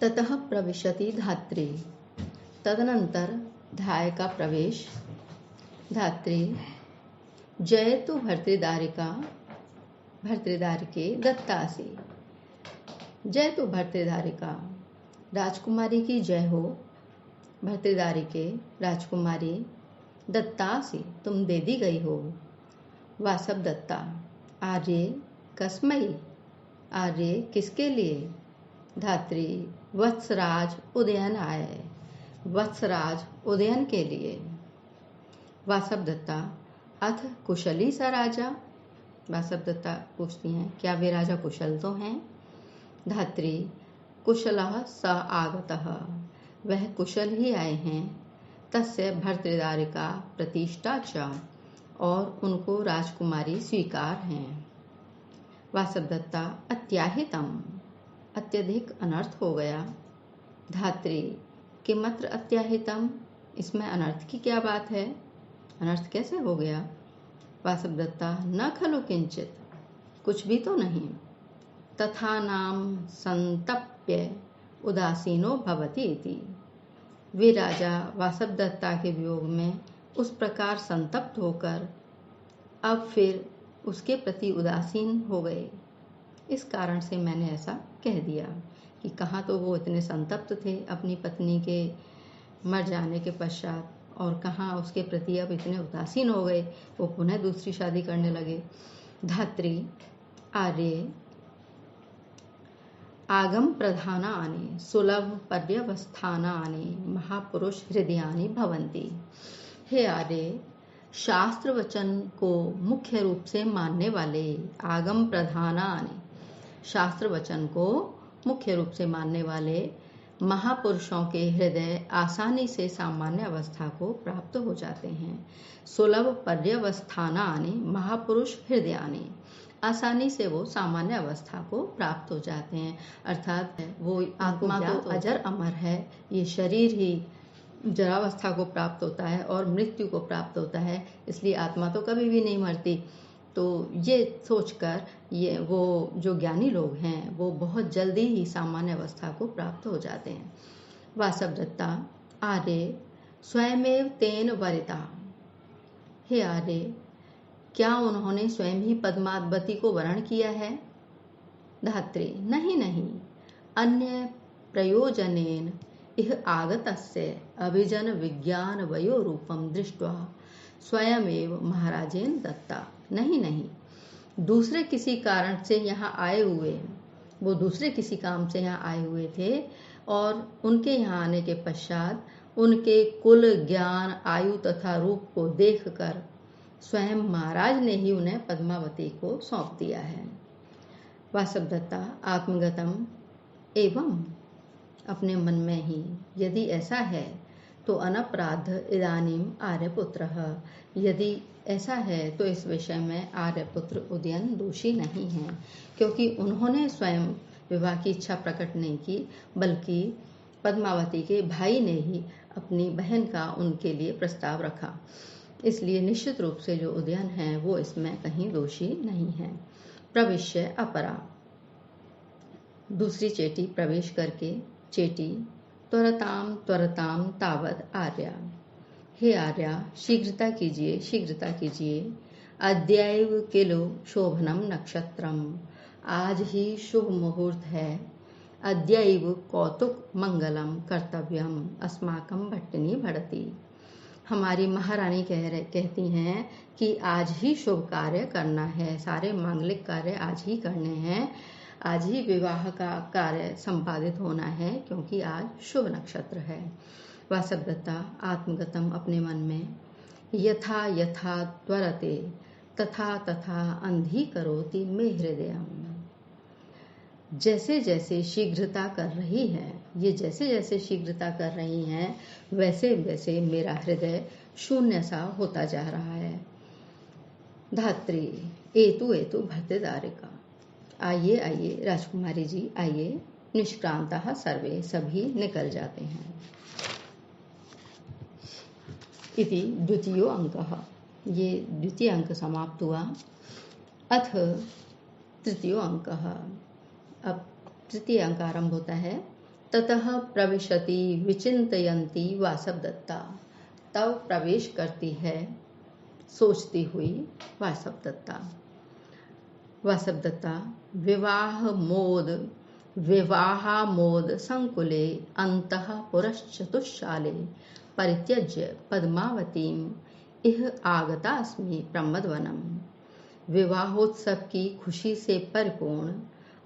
ततः प्रविशति धात्री। तदनंतर धाय का प्रवेश। धात्री जयतु भर्तृदारिका भर्तृदारिके दत्तासी। जयतु भर्तृदारिका राजकुमारी की जय हो। भर्तृदारिके राजकुमारी। दत्तासी तुम दे दी गई हो। वासव दत्ता आर्य कस्मई आर्य किसके लिए। धात्री वत्सराज उदयन आए। वत्सराज उदयन के लिए। वासव दत्ता अथ कुशली सा राजा। वासव दत्ता पूछती हैं क्या वे राजा कुशल तो हैं। धात्री कुशलः स आगतः वह कुशल ही आए हैं। तस्य भर्तृदारिका प्रतिष्ठा च और उनको राजकुमारी स्वीकार हैं। वासव दत्ता अत्याहितम अत्यधिक अनर्थ हो गया। धात्री किमत्र अत्याहितम इसमें अनर्थ की क्या बात है। अनर्थ कैसे हो गया। वासव दत्ता न खलु किंचित कुछ भी तो नहीं। तथा नाम संतप्य उदासीनो भवति इति। वे राजा वासव दत्ता के वियोग में उस प्रकार संतप्त होकर अब फिर उसके प्रति उदासीन हो गए। इस कारण से मैंने ऐसा कह दिया कि कहाँ तो वो इतने संतप्त थे अपनी पत्नी के मर जाने के पश्चात और कहाँ उसके प्रति अब इतने उदासीन हो गए वो पुनः दूसरी शादी करने लगे। धात्री आर्य आगम प्रधानानि सुलभ पर्यवस्थानानि महापुरुष हृदयानि भवन्ति। हे आर्य शास्त्र वचन को मुख्य रूप से मानने वाले आगम प्रधानानि शास्त्र वचन को मुख्य रूप से मानने वाले महापुरुषों के हृदय आसानी से सामान्य अवस्था को प्राप्त हो जाते हैं। सुलभ पर्यवस्थानानि महापुरुष हृदयानि आसानी से वो सामान्य अवस्था को प्राप्त हो जाते हैं। अर्थात वो आत्मा तो अजर अमर है। ये शरीर ही जरावस्था को प्राप्त होता है और मृत्यु को प्राप्त होता है, इसलिए आत्मा तो कभी भी नहीं मरती। तो ये सोचकर ये वो जो ज्ञानी लोग हैं वो बहुत जल्दी ही सामान्य अवस्था को प्राप्त हो जाते हैं। वासव दत्ता आर्य स्वयमेव तेन वरिता। हे आर्य क्या उन्होंने स्वयं ही पद्मावती को वरण किया है। धात्री नहीं नहीं अन्य प्रयोजनेन इह आगतस्य अभिजन विज्ञान वयो रूपम दृष्ट्वा स्वयमेव महाराजेन दत्ता। नहीं नहीं दूसरे किसी कारण से यहाँ आए हुए वो दूसरे किसी काम से यहाँ आए हुए थे और उनके यहाँ आने के पश्चात उनके कुल ज्ञान आयु तथा रूप को देखकर स्वयं महाराज ने ही उन्हें पद्मावती को सौंप दिया है। वासव दत्ता आत्मगतम एवं अपने मन में ही यदि ऐसा है तो अनपराध इदानीम आर्यपुत्रः। यदि ऐसा है तो इस विषय में आर्यपुत्र उदयन दोषी नहीं है, क्योंकि उन्होंने स्वयं विवाह की इच्छा प्रकट नहीं की बल्कि पद्मावती के भाई ने ही अपनी बहन का उनके लिए प्रस्ताव रखा। इसलिए निश्चित रूप से जो उदयन है वो इसमें कहीं दोषी नहीं है। प्रविश्य अपरा दूसरी चेटी प्रवेश करके चेटी त्वरताम त्वरताम तावद आर्या। हे आर्या शीघ्रता कीजिए शीघ्रता कीजिए। अद्यैव किलो शोभनम नक्षत्रम आज ही शुभ मुहूर्त है। अद्यैव कौतुक मंगलम कर्तव्यम अस्माकं भट्टिनी भड़ती। हमारी महारानी कहती हैं कि आज ही शुभ कार्य करना है, सारे मांगलिक कार्य आज ही करने हैं, आज ही विवाह का कार्य संपादित होना है क्योंकि आज शुभ नक्षत्र है। वासव दत्ता आत्मगतम अपने मन में यथा यथा त्वरते तथा तथा अंधी करोति मे हृदयम। जैसे जैसे शीघ्रता कर रही है ये जैसे जैसे शीघ्रता कर रही हैं वैसे वैसे मेरा हृदय शून्य सा होता जा रहा है। धात्री एतु एतु भर्तृदारिका आइए आइए राजकुमारी जी आइए। निष्क्रांतः सर्वे सभी निकल जाते हैं। इति द्वितीयो अंकः ये द्वितीय अंक समाप्त हुआ। अथ तृतीयो अंकः अब तृतीय अंक आरंभ होता है। ततः प्रविशति विचिन्तयन्ती वासवदत्ता। तब प्रवेश करती है सोचती हुई वासवदत्ता। वासवदत्ता विवाहामोद संकुले अन्तः पुरश्चतुश्शाले परित्यज्य पद्मावतीम् इह आगतास्मि प्रमदवनम्। विवाहोत्सव की खुशी से परिपूर्ण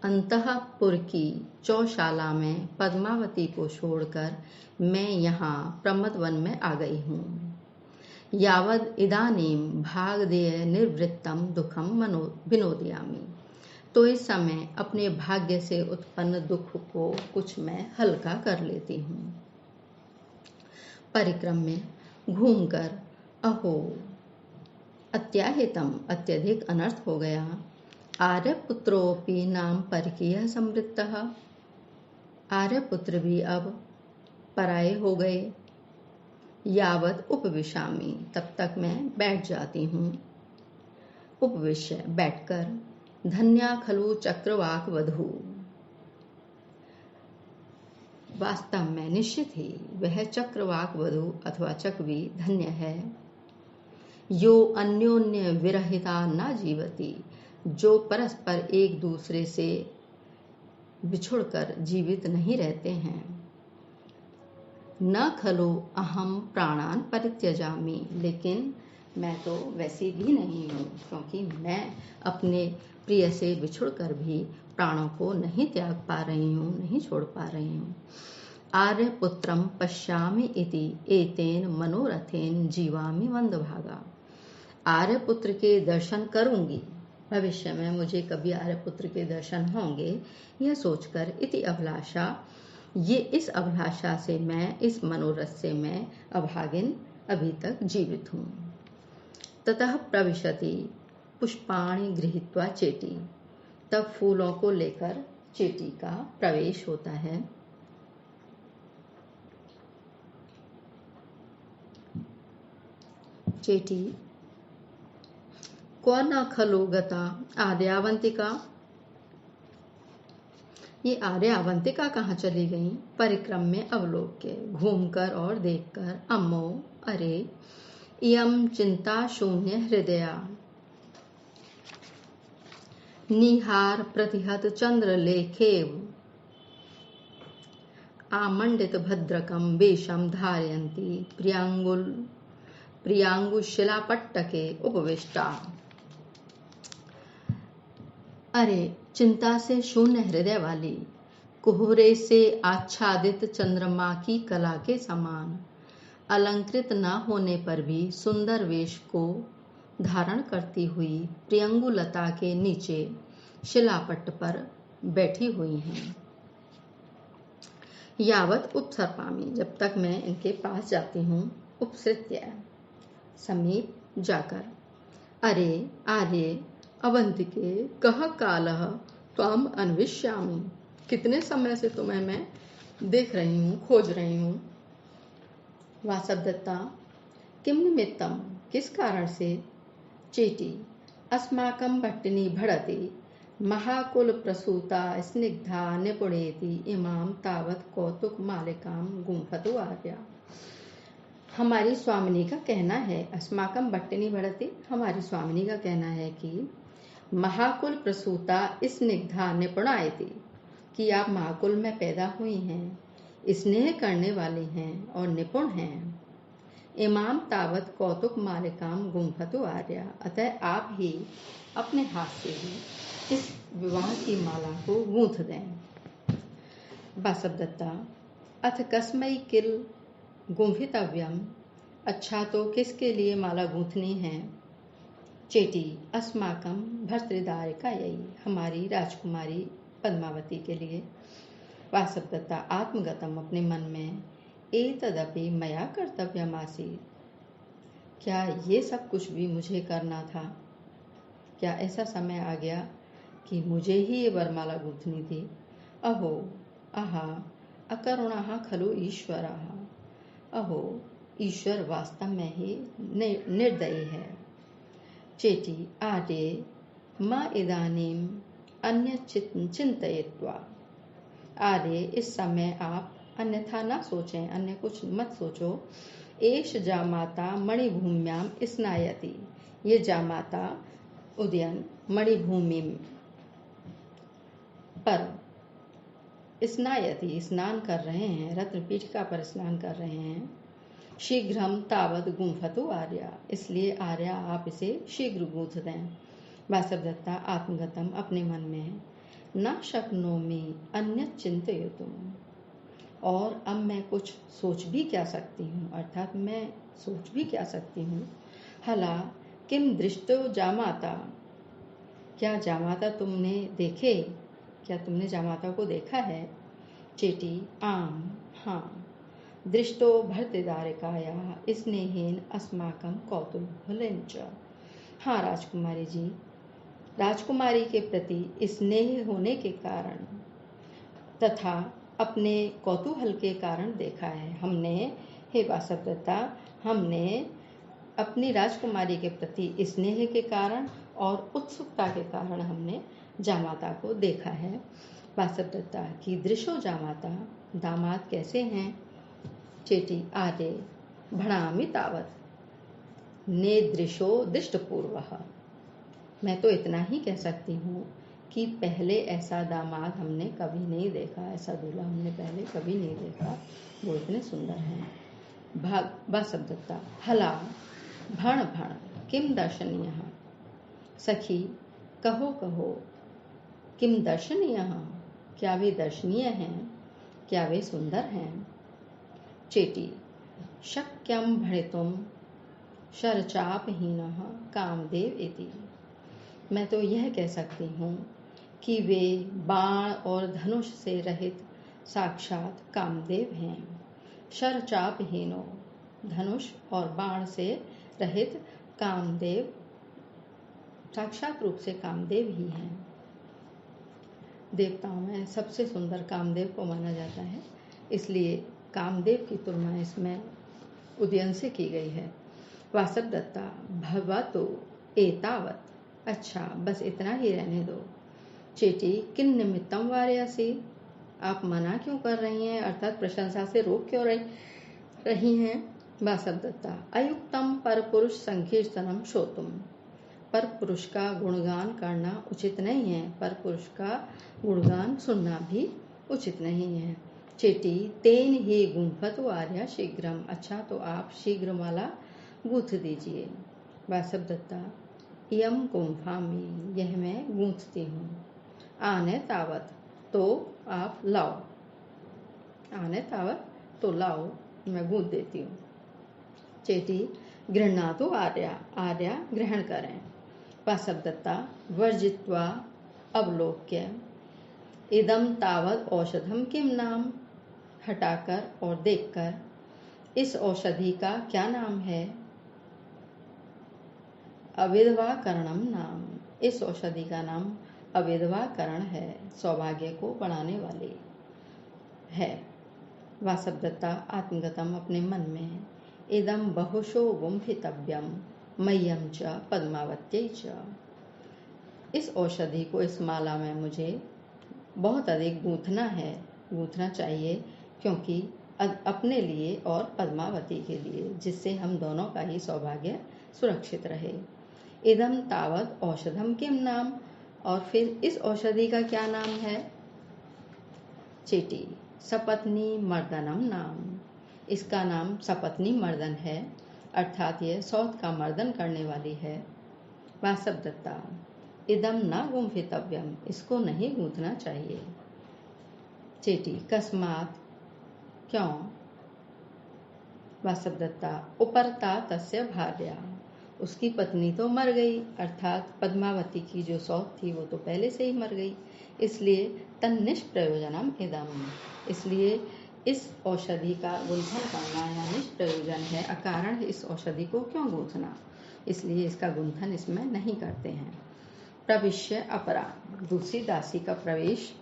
अंतःपुर की चौशाला में पद्मावती को छोड़कर मैं यहाँ प्रमदवन में आ गई हूँ। यावद इदानीं भागदेय निर्वृत्तम दुखम विनोदयामि। तो इस समय अपने भाग्य से उत्पन्न दुख को कुछ मैं हल्का कर लेती हूँ। परिक्रम में घूमकर अहो अत्याहितम अत्यधिक अनर्थ हो गया। आर्यपुत्रोपि नाम परकीय समृद्धः। आर्यपुत्र भी अब पराये हो गए। यावत उपविशामि तब तक मैं बैठ जाती हूँ। उपविश्य बैठकर धन्या खलु चक्रवाक वधू। वास्तव में निश्चित ही वह चक्रवाक वधू अथवा चकवी धन्य है। यो अन्योन्य विरहिता न जीवति। जो परस्पर एक दूसरे से बिछुड़कर जीवित नहीं रहते हैं। न खलु अहम प्राणान परित्यजामि। लेकिन मैं तो वैसी भी नहीं हूँ, क्योंकि मैं अपने प्रिय से बिछुड़कर भी प्राणों को नहीं त्याग पा रही हूँ, नहीं छोड़ पा रही हूँ। आर्यपुत्रम पश्यामि इति एतेन मनोरथेन जीवामि मंदभागा। आर्यपुत्र के दर्शन करूंगी, भविष्य में मुझे कभी आर्यपुत्र के दर्शन होंगे, यह सोचकर इति अभिलाषा, ये इस अभिलाषा से मैं, इस मनोरथ से मैं अभागिन अभी तक जीवित हूँ। ततः प्रविशति पुष्पाणि गृहीत्वा चेटी। तब फूलों को लेकर चेटी का प्रवेश होता है। चेटी क्व न खलु गता आर्यावंतिका। ये आर्यावंतिका कहाँ चली गई? परिक्रम में अवलोक्य, घूमकर और देखकर, अम्मो अरे इयं चिंता शून्य हृदया निहार प्रतिहत चंद्रलेखेव आमंडित भद्रकम वेशम धारयन्ती प्रियांगुशिलापट्टके उपविष्टा। अरे चिंता से शून्य हृदय वाली, कोहरे से आच्छादित चंद्रमा की कला के समान, अलंकृत न होने पर भी सुंदर वेश को धारण करती हुई प्रियंगुलता के नीचे शिलापट्ट पर बैठी हुई हैं। यावत उपसर्पामी, जब तक मैं इनके पास जाती हूँ। उपसृत्य, समीप जाकर। अरे आर्ये अवंतिके कह कालः त्वाम अन्विष्यामि। कितने समय से तुम्हें मैं देख रही हूँ, खोज रही हूँ। वासवदत्ता किम निमित्तम, किस कारण से? चेटी अस्माकं भट्टिनी भड़ति महाकुल प्रसूता स्निग्धा निपुणेति इमाम तावत कौतुक मालिकाम गुम्फतु आर्या। हमारी स्वामिनी का कहना है, अस्माकं भट्टिनी भड़ति, हमारी स्वामिनी का कहना है कि महाकुल प्रसूता स्निग्धा निपुणायति, कि आप महाकुल में पैदा हुई हैं, स्नेह करने वाली हैं और निपुण हैं। इमाम तावत कौतुक मालिकाम गुम्फतु आर्या, अतः आप ही अपने हाथ से ही इस विवाह की माला को गूंथ दें। वासवदत्ता अथ कस्मै किल गुंफितव्यम, अच्छा तो किसके लिए माला गूंथनी है? चेटी अस्माकं भर्तृदारिकायै, हमारी राजकुमारी पद्मावती के लिए। वासवदत्ता आत्मगतम, अपने मन में, एतदपि मया कर्तव्यमासीत्, क्या ये सब कुछ भी मुझे करना था? क्या ऐसा समय आ गया कि मुझे ही ये वरमाला गूंथनी थी? अहो आहा अकरुणः खलु ईश्वरः, अहो ईश्वर वास्तव में ही निर्दयी है। चेटी आर्ये म इदानीम अन्य चिंतयित्वा, आर्य इस समय आप अन्यथा न सोचें, अन्य कुछ मत सोचो। एष जामाता मणिभूम्याम स्नायति, ये जामाता उदयन मणिभूमि पर स्नायति स्नान कर रहे हैं, रत्न पीठिका पर स्नान कर रहे हैं। शीघ्रम तावत गुंफतु आर्या, इसलिए आर्या आप इसे शीघ्र गूंथ दें। वासवदत्ता आत्मगतम अपने मन में, न शक्नोमि अन्य चिंतयितुम, और अब मैं कुछ सोच भी क्या सकती हूँ, अर्थात मैं सोच भी क्या सकती हूँ। हला किम दृष्टो जामाता, क्या जामाता तुमने देखे, क्या तुमने जामाता को देखा है। चेटी आम, हाँ। दृष्टो भर्तृदारिकाया स्नेहेन अस्माकं कौतूहलेन च, हाँ राजकुमारी जी, राजकुमारी के प्रति स्नेह होने के कारण तथा अपने कौतूहल के कारण देखा है हमने। हे वासवदत्ता, हमने अपनी राजकुमारी के प्रति स्नेह के कारण और उत्सुकता के कारण हमने जामाता को देखा है। वासवदत्ता की दृशो जामाता, दामाद कैसे हैं। चेटी आर्य भणामि तावत नेदृशो दृष्टपूर्वः, मैं तो इतना ही कह सकती हूँ कि पहले ऐसा दामाद हमने कभी नहीं देखा, ऐसा दूल्हा हमने पहले कभी नहीं देखा, वो इतने सुंदर हैं। वासवदत्ता हला भण भण किम दर्शनीय, सखी कहो कहो, किम दर्शनीय, क्या वे दर्शनीय हैं, क्या वे सुंदर हैं। चेटी शक्यम भणितुम शरचापहीनः कामदेव इति, मैं तो यह कह सकती हूँ कि वे बाण और धनुष से रहित साक्षात कामदेव हैं। शरचापहीनो, धनुष और बाण से रहित कामदेव साक्षात रूप से कामदेव ही हैं। देवताओं में सबसे सुंदर कामदेव को माना जाता है, इसलिए कामदेव की तुलना इसमें उदयन से की गई है। वासवदत्ता भवतु एतावत, अच्छा बस इतना ही रहने दो। चेटी किन निमित्तम वार्यासी, आप मना क्यों कर रही हैं, अर्थात प्रशंसा से रोक क्यों रही हैं। वासवदत्ता अयुक्तम पर पुरुष संकीर्तनम श्रोतुम, पर पुरुष का गुणगान करना उचित नहीं है, पर पुरुष का गुणगान सुनना भी उचित नहीं है। चेटी तेन ही गुंफतु आर्या शीघ्रम, अच्छा तो आप शीघ्र माला गूंथ दीजिए। वासवदत्ता यम गुंफामि, यह मैं गूंथती हूँ। आने तावत, तो आप लाओ, आने तावत तो लाओ, मैं गूंथ देती हूँ। चेटी गृह्णातु आर्या, आर्या ग्रहण करें। वासवदत्ता वर्जित्वा अवलोक्य इदम तावत औषधम किम नाम, हटाकर और देखकर इस औषधि का क्या नाम है। अविधवाकरणम नाम, इस औषधि का नाम अविधवाकरण है, सौभाग्य को बढ़ाने वाली है। वासवदत्ता आत्मगतम अपने मन में, इदम बहुशो गुंफितव्यम मह्यम च पद्मावत्यै च, इस औषधि को इस माला में मुझे बहुत अधिक गूंथना चाहिए, क्योंकि अपने लिए और पद्मावती के लिए, जिससे हम दोनों का ही सौभाग्य सुरक्षित रहे। इदम तावत औषधम किम नाम, और फिर इस औषधि का क्या नाम है। चेटी सपत्नी मर्दनम नाम, इसका नाम सपत्नी मर्दन है, अर्थात यह सौत का मर्दन करने वाली है। वासवदत्ता इदम न गुंफितव्यम, इसको नहीं गूंथना चाहिए। चेटी कस्मात, क्यों। वासवदत्ता उपरता तस्य भार्या, उसकी पत्नी तो मर गई, अर्थात पद्मावती की जो सौत थी वो तो पहले से ही मर गई, इसलिए तन्निष्प्रयोजनम इदम, इसलिए इस औषधि का गुंथन करना या निष्प्रयोजन है, अकारण इस औषधि को क्यों गूंथना, इसलिए इसका गुंथन इसमें नहीं करते हैं। प्रविश्य अपरा, दूसरी दासी का प्रवेश।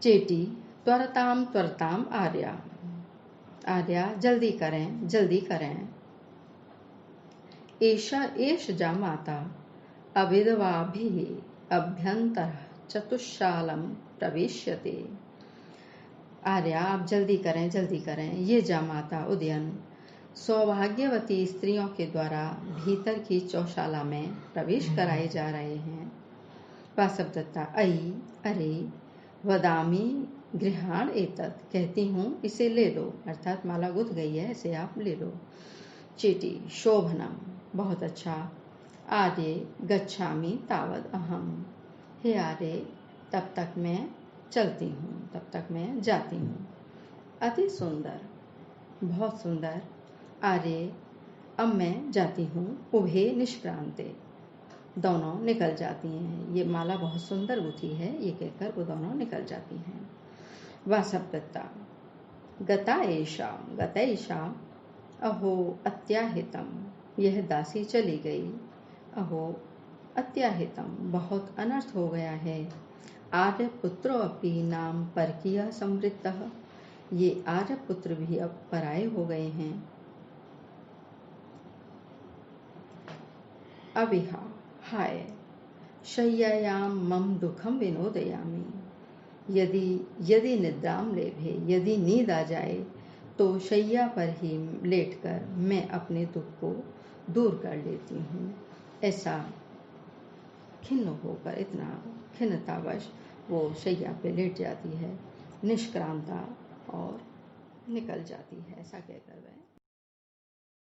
चेटी त्वरताम त्वरताम आर्या, आर्या जल्दी करें जल्दी करें। एष जामाता अविधवाभिः अभ्यंतर चतुश्शालं प्रविश्यते। आर्या, आप जल्दी करें, ये जामाता उदयन सौभाग्यवती स्त्रियों के द्वारा भीतर की चौशाला में प्रवेश कराए जा रहे हैं। वासवदत्ता, अयि, अरे, वदामी गृहाण एतत्, कहती हूँ इसे ले लो, अर्थात माला गुथ गई है, इसे आप ले लो। चेटी, शोभनम, बहुत अच्छा। आर्य, गच्छामि तावद अहम, हे आर्य, तब तक मैं चलती हूँ, तब तक मैं जाती हूँ। अति सुंदर, बहुत सुंदर। आर्य, अब मैं जाती हूँ। उभे निष्क्रांते, दोनों निकल जाती हैं। ये माला बहुत सुंदर गुथी है, ये कहकर वो दोनों निकल जाती हैं। वासवदत्ता, गता एषा, अहो अत्याहितम, यह दासी चली गई। अहो अत्याहितम, बहुत अनर्थ हो गया है। आर्यपुत्रो अपि नाम परकीय संवृत्तः, ये आर्यपुत्र भी अब पराये हो गए हैं। अविहा, हाय, शय्यायां मम दुखम विनोदयामि, यदि निद्राम लेभे, यदि नींद आ जाए तो शैया पर ही लेटकर मैं अपने दुख को दूर कर लेती हूँ। ऐसा खिन्न होकर, इतना खिन्नतावश वो शैया पे लेट जाती है, निष्क्रांता, और निकल जाती है। ऐसा कहकर वह